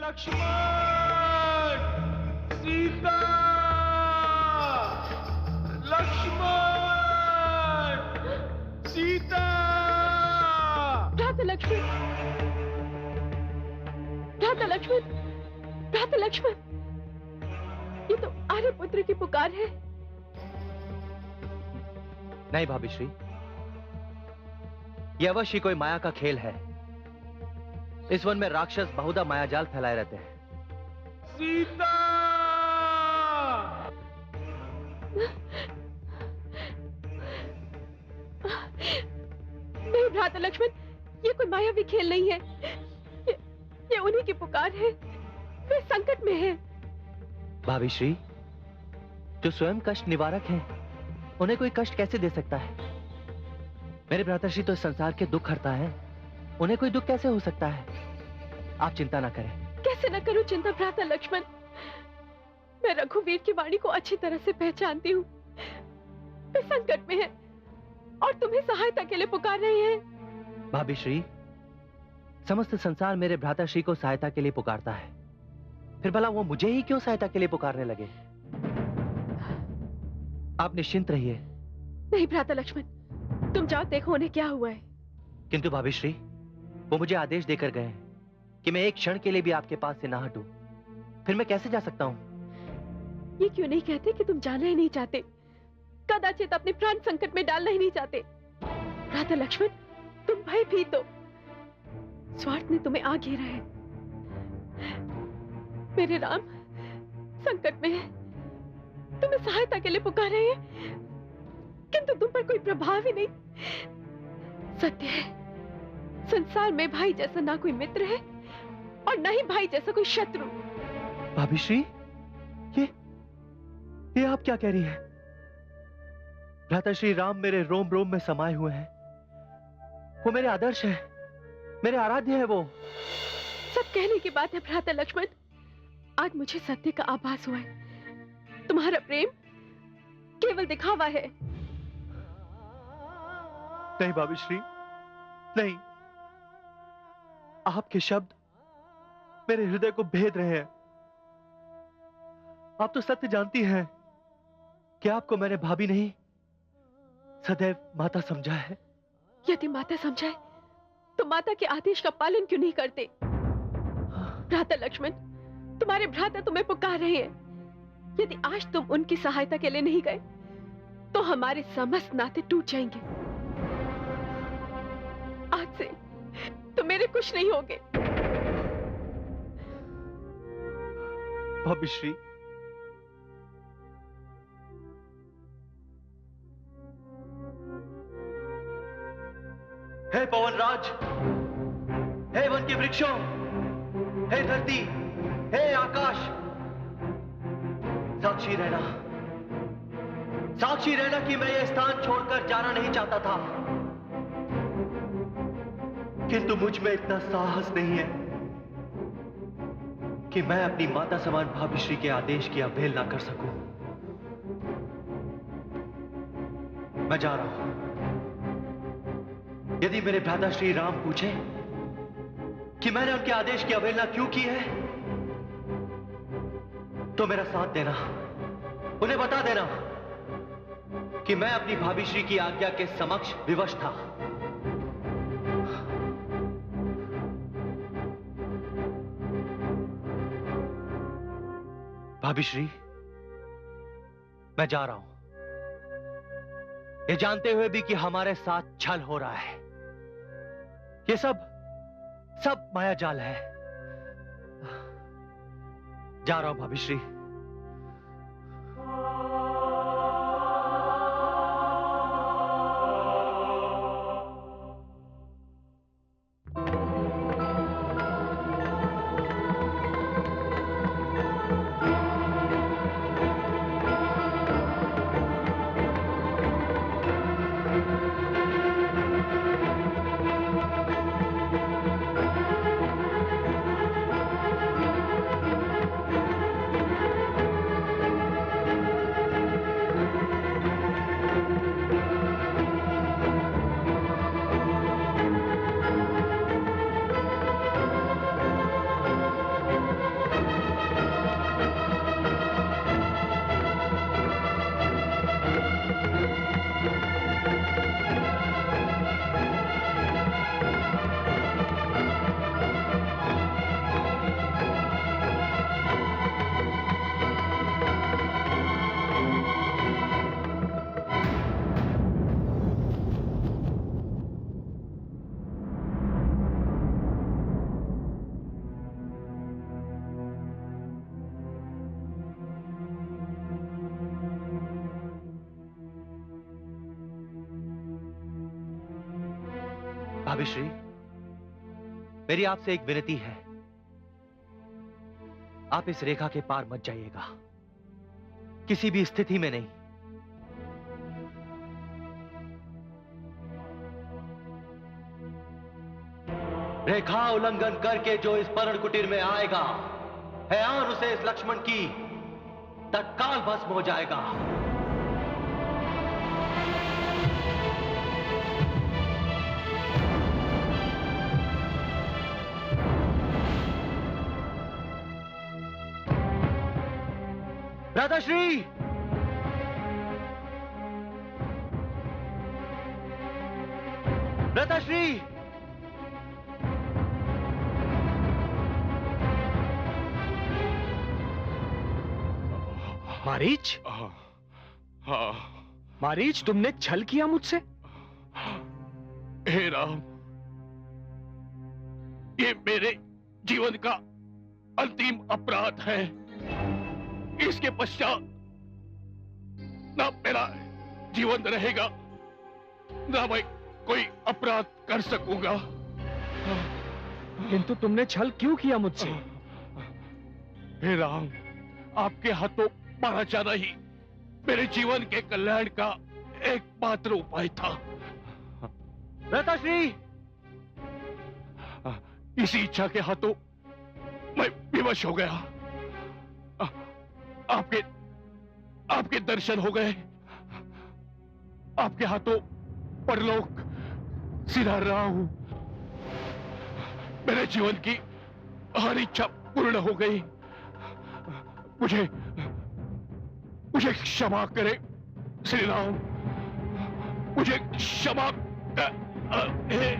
लक्ष्मण, सीता, लक्ष्मण, सीता। भ्राता लक्ष्मण, भ्राता लक्ष्मण, भ्राता लक्ष्मण, ये तो आर्यपुत्र की पुकार है। नहीं भाभी श्री, यह अवश्य ही कोई माया का खेल है। इस वन में राक्षस बहुधा मायाजाल फैलाए रहते हैं। सीता। नहीं भ्राता लक्ष्मण, ये कोई मायावी खेल नहीं है। ये उन्हीं की पुकार है। वे संकट में हैं। भाभी श्री, जो स्वयं कष्ट निवारक हैं, उन्हें कोई कष्ट कैसे दे सकता है? मेरे भ्राताश्री तो इस संसार के दुख हरता है, उन्हें कोई दुख कैसे हो सकता है? आप चिंता ना करें। कैसे न करूं चिंता भ्राता लक्ष्मण? मैं रघुवीर की वाणी को अच्छी तरह से पहचानती हूँ। वे संकट में हैं और तुम्हें सहायता के लिए पुकार रहे हैं। भाभी श्री, समस्त संसार मेरे भ्राताश्री को सहायता के लिए पुकारता है, फिर भला वो मुझे ही क्यों सहायता के लिए पुकारने लगे? आप निश्चिंत रहिए। नहीं भ्राता लक्ष्मण, तुम जाओ, देखो उन्हें क्या हुआ है। किंतु भाभी श्री, वो मुझे आदेश देकर गए हैं कि मैं एक क्षण के लिए भी आपके पास से ना हटूं। फिर मैं कैसे जा सकता हूं? ये क्यों नहीं कहते कि तुम जाना ही नहीं चाहते? कदाचित अपने प्राण संकट में डालना ही नहीं चाहते। भ्राता लक्ष्मण, तुम भयभीत हो। स्वार्थ ने तुम्हें आ घेरा है। मेरे राम संकट में है, तुम्हें सहायता के लिए पुकार रहे हैं, किंतु तुम पर कोई प्रभाव ही नहीं। सत्य है, संसार में भाई जैसा ना कोई मित्र है और ना ही भाई जैसा कोई शत्रु। भाभी श्री, ये आप क्या कह रही हैं? भ्राता श्री राम मेरे रोम रोम में समाये हुए हैं। वो मेरे आदर्श हैं, मेरे आराध्य हैं वो। सब कहने की बात है भ्राता लक्ष्मण। आज मुझे सत्य का आभास हुआ है। तुम्हारा प्रेम केवल दिखावा है। नहीं भाभी श्री, नहीं। आपके शब्द मेरे हृदय को भेद रहे हैं। आप तो सत्य जानती हैं कि आपको मैंने भाभी नहीं, सदैव माता समझा है। यदि माता समझाए तो माता के आदेश का पालन क्यों नहीं करते? भ्राता लक्ष्मण, तुम्हारे भ्राता तुम्हें पुकार रहे हैं। यदि आज तुम उनकी सहायता के लिए नहीं गए तो हमारे समस्त नाते टूट जाएंगे। आज से तुम मेरे कुछ नहीं होगे। भाभी श्री, हे पवनराज, हे वन के वृक्षों, हे धरती, हे आकाश, साक्षी रहना, साक्षी रहना कि मैं यह स्थान छोड़कर जाना नहीं चाहता था, किंतु मुझ में इतना साहस नहीं है कि मैं अपनी माता समान भाभी श्री के आदेश की अवहेलना ना कर सकूं। मैं जा रहा हूं। यदि मेरे भ्राता श्री राम पूछे कि मैंने उनके आदेश की अवहेलना क्यों की है, तो मेरा साथ देना, उन्हें बता देना कि मैं अपनी भाभी श्री की आज्ञा के समक्ष विवश था। भाभी श्री, मैं जा रहा हूं, ये जानते हुए भी कि हमारे साथ छल हो रहा है। ये सब मायाजाल है। जा रहा हूं भाभी श्री। भाभीश्री, मेरी आपसे एक विनती है, आप इस रेखा के पार मत जाइएगा, किसी भी स्थिति में नहीं। रेखा उल्लंघन करके जो इस पर्ण कुटीर में आएगा, हयान उसे इस लक्ष्मण की तत्काल भस्म हो जाएगा। राधाश्री, राधाश्री, मारीच, हाँ। मारीच, तुमने छल किया मुझसे? हे राम, ये मेरे जीवन का अंतिम अपराध है। इसके पश्चात ना मेरा जीवन रहेगा, ना मैं कोई अपराध कर सकूंगा। किंतु तुमने छल क्यों किया मुझसे? हे राम, आपके हाथों मारा जाना ही मेरे जीवन के कल्याण का एकमात्र उपाय था। राधाश्री, इसी इच्छा के हाथों मैं विवश हो गया। आपके दर्शन हो गए, आपके हाथों परलोक सिधार रहा हूं। मेरे जीवन की हर इच्छा पूर्ण हो गई। मुझे क्षमा करे श्री राम, मुझे क्षमा हे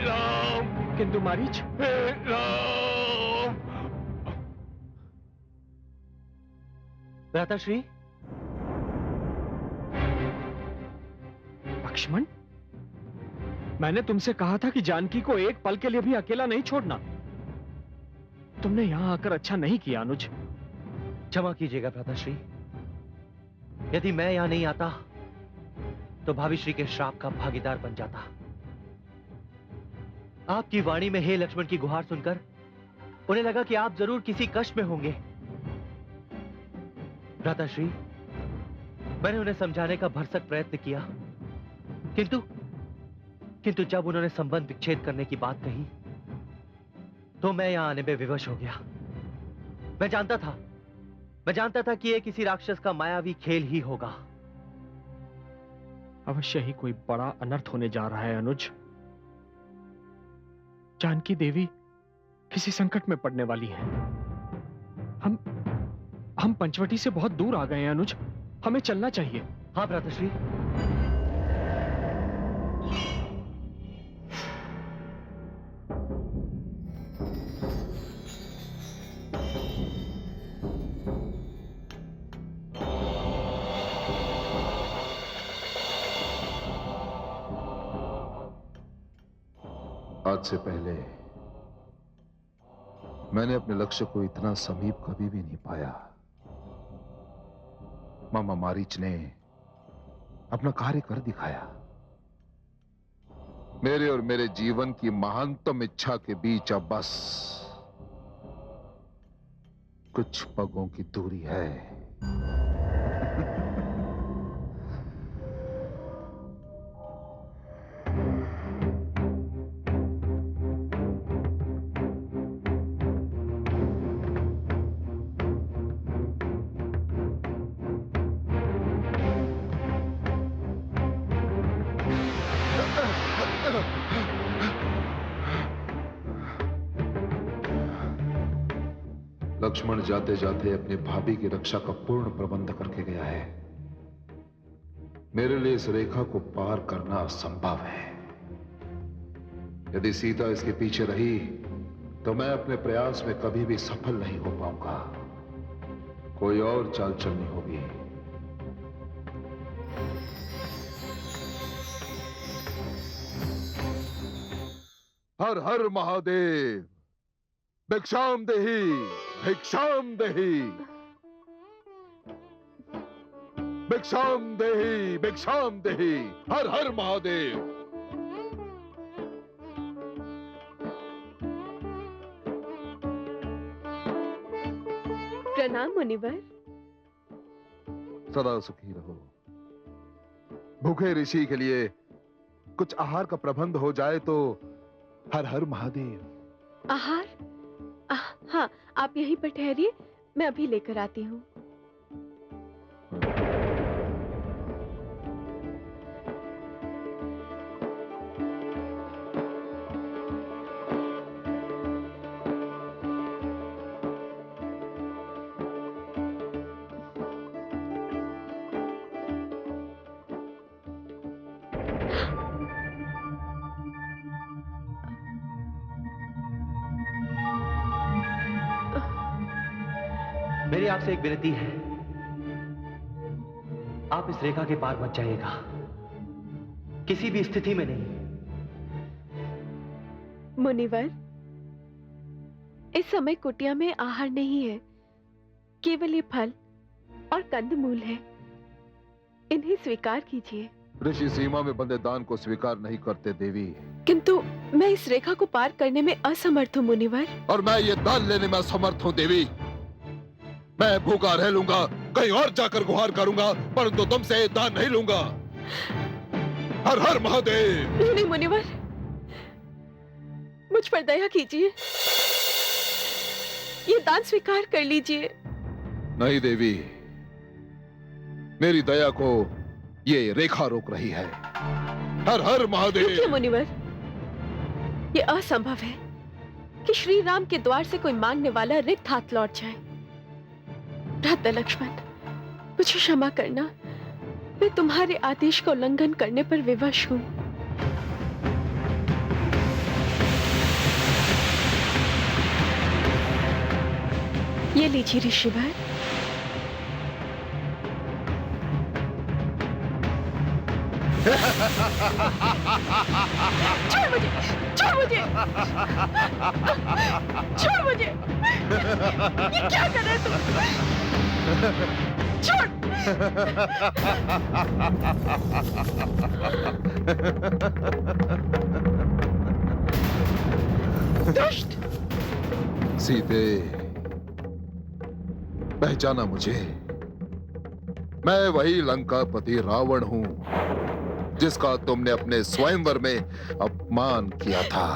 राम। किंतु मारीच, हे राम। राधाश्री, लक्ष्मण, मैंने तुमसे कहा था कि जानकी को एक पल के लिए भी अकेला नहीं छोड़ना। तुमने यहां आकर अच्छा नहीं किया अनुज। क्षमा कीजिएगा भ्राताश्री, यदि मैं यहां नहीं आता तो भाभीश्री के श्राप का भागीदार बन जाता। आपकी वाणी में हे लक्ष्मण की गुहार सुनकर उन्हें लगा कि आप जरूर किसी कष्ट में होंगे। भ्राताश्री, मैंने उन्हें समझाने का भरसक प्रयत्न किया, किंतु जब उन्होंने संबंध विच्छेद करने की बात कही तो मैं यहां आने में विवश हो गया। मैं जानता था कि यह किसी राक्षस का मायावी खेल ही होगा। अवश्य ही कोई बड़ा अनर्थ होने जा रहा है अनुज। जानकी देवी किसी संकट में पड़ने वाली है। हम पंचवटी से बहुत दूर आ गए हैं अनुज, हमें चलना चाहिए। हाँ भ्राताश्री। आज से पहले मैंने अपने लक्ष्य को इतना समीप कभी भी नहीं पाया। मामा मारीच ने अपना कार्य कर दिखाया। मेरे और मेरे जीवन की महानतम इच्छा के बीच अब बस कुछ पगों की दूरी है। लक्ष्मण जाते जाते अपनी भाभी की रक्षा का पूर्ण प्रबंध करके गया है। मेरे लिए इस रेखा को पार करना असंभव है। यदि सीता इसके पीछे रही तो मैं अपने प्रयास में कभी भी सफल नहीं हो पाऊंगा। कोई और चाल चलनी होगी। हर हर महादेव, भिक्षाम देहि, भिक्षाम देहि, भिक्षाम देहि, भिक्षाम देहि। हर हर महादेव। प्रणाम मुनिवर। सदा सुखी रहो। भूखे ऋषि के लिए कुछ आहार का प्रबंध हो जाए तो हर हर महादेव। आहार? हाँ, आप यहीं पर ठहरिए, मैं अभी लेकर आती हूँ। मेरी आपसे एक विनती है, आप इस रेखा के पार मत जाइएगा, किसी भी स्थिति में नहीं। मुनिवर, इस समय कुटिया में आहार नहीं है, केवल ये फल और कंदमूल है, इन्हें स्वीकार कीजिए। ऋषि सीमा में बंधे दान को स्वीकार नहीं करते देवी। किंतु मैं इस रेखा को पार करने में असमर्थ हूँ मुनिवर। और मैं ये दान लेने में असमर्थ हूँ देवी। मैं भूखा रह लूंगा, कहीं और जाकर गुहार करूंगा, परंतु तुमसे ये दान नहीं लूंगा। हर हर महादेव। नहीं मुनिवर, मुझ पर दया कीजिए, ये दान स्वीकार कर लीजिए। नहीं देवी, मेरी दया को ये रेखा रोक रही है। हर हर महादेव। रुकिए मुनिवर, ये असंभव है कि श्री राम के द्वार से कोई मांगने वाला रिक्त हाथ लौट जाए। भ्राता लक्ष्मण, मुझे क्षमा करना, मैं तुम्हारे आदेश का उल्लंघन करने पर विवश हूं। ये लीजिए ऋषिवर। छोड़ मुझे, छोड़ मुझे, छोड़ मुझे। ये क्या कर रहे तुम? छोड़। दुष्ट। सीते, पहचाना मुझे? मैं वही लंकापति रावण हूं जिसका तुमने अपने स्वयंवर में अपमान किया था।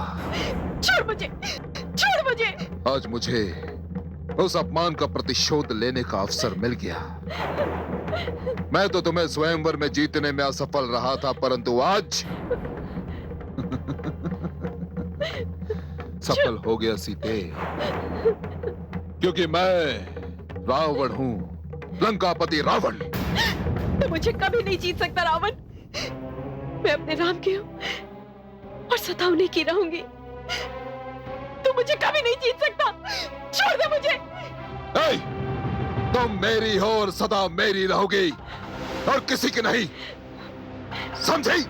छोड़ मुझे, छोड़ मुझे। आज मुझे उस अपमान का प्रतिशोध लेने का अवसर मिल गया। मैं तो तुम्हें स्वयंवर में जीतने में असफल रहा था, परंतु आज सफल हो गया सीते, क्योंकि मैं रावण हूं, लंकापति रावण। तो मुझे कभी नहीं जीत सकता रावण। मैं अपने राम की हूँ और सदा उन्हीं की रहूंगी। तू मुझे कभी नहीं जीत सकता। छोड़ दे मुझे। तुम मेरी हो और सदा मेरी रहोगी और किसी की नहीं, समझी?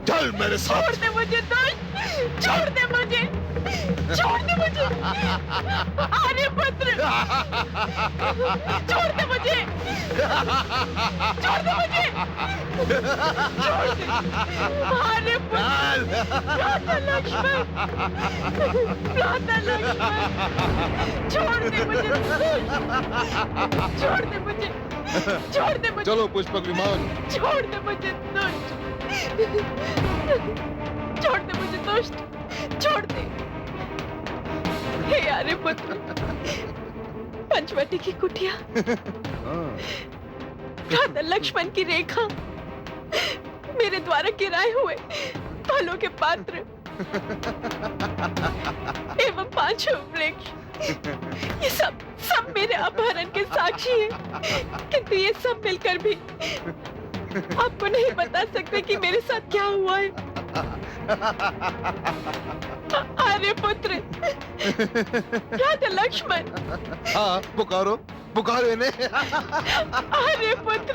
चल मेरे साथ। छोड़ दे मुझे दुष्ट, छोड़ दे मुझे, छोड़ दे मुझे। आर्यपुत्र, छोड़ दे मुझे, छोड़ दे मुझे, छोड़ दे। आर्यपुत्र, भ्राता लक्ष्मण, भ्राता लक्ष्मण, छोड़ दे मुझे, छोड़ दे मुझे, छोड़ दे मुझे। चलो पुष्पक विमान। छोड़ दे मुझे दुष्ट, छोड़ दे मुझे दुष्ट, छोड़ दे। हे आर्यपुत्र, पंचवटी की कुटिया, भ्राता लक्ष्मण की रेखा, मेरे द्वारा गिराए हुए फलों के पात्र एवं पांचों वृक्ष, ये सब मेरे अपहरण के साक्षी हैं। किंतु ये सब मिलकर भी आपको नहीं बता सकते कि मेरे साथ क्या हुआ है। आर्यपुत्र, भ्राता लक्ष्मण। हाँ, पुकारो, पुकारो इन्हें। आर्यपुत्र।